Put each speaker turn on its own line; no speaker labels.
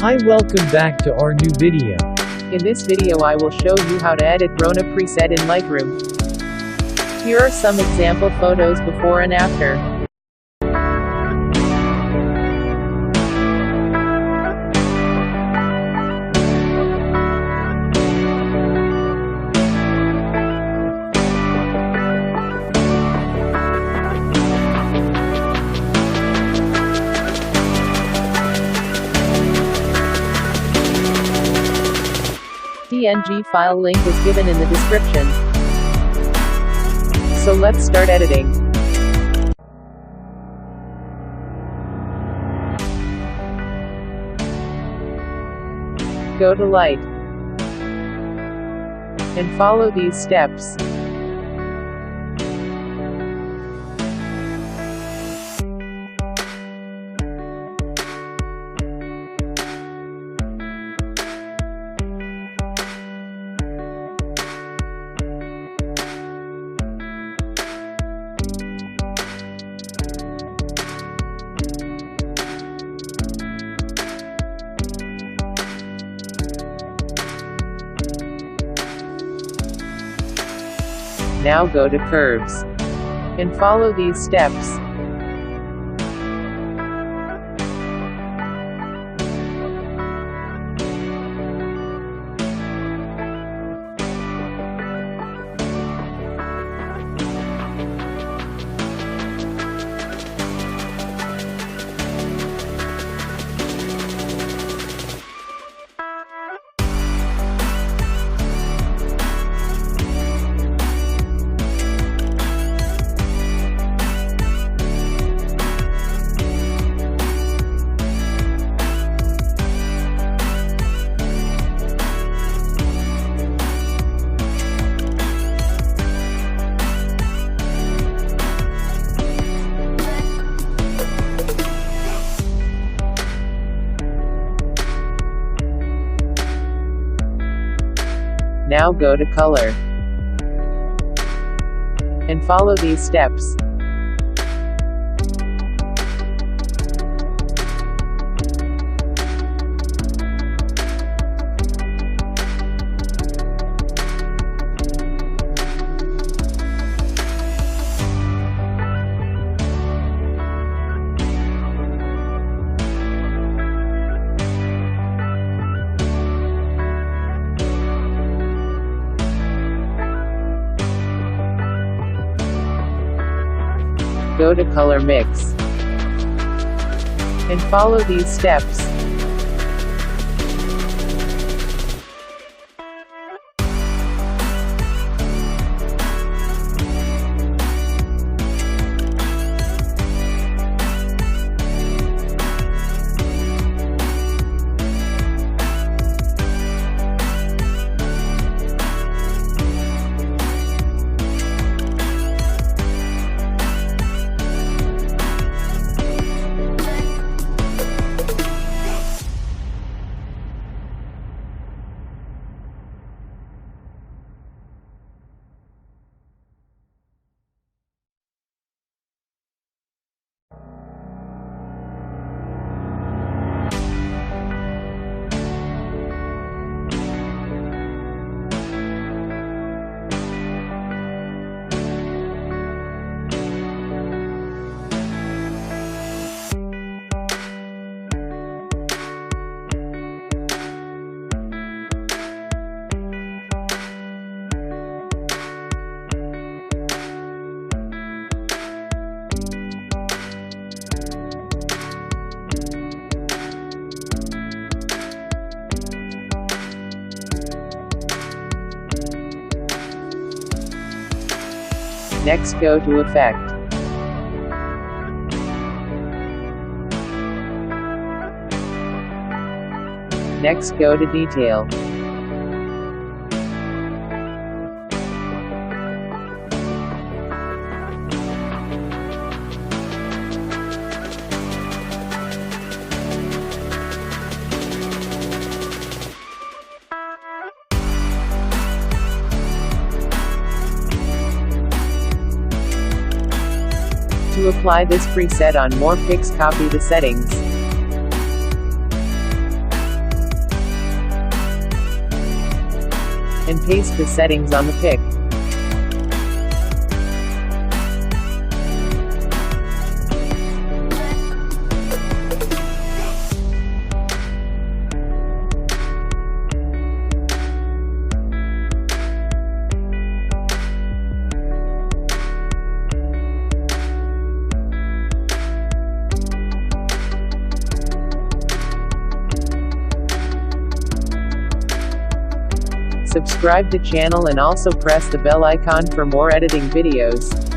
Hi, welcome back to our new video.
In this video I will show you how to edit Rona preset in Lightroom. Here are some example photos before and after. DNG file link is given in the description. So let's start editing. Go to Light and follow these steps. Now go to Curves and follow these steps. Now go to Color and follow these steps. Go to Color Mix and follow these steps. Next go to Effect. Next go to Detail. To apply this preset on more pics, copy the settings. and paste the settings on the pic. Subscribe to channel and also press the bell icon for more editing videos.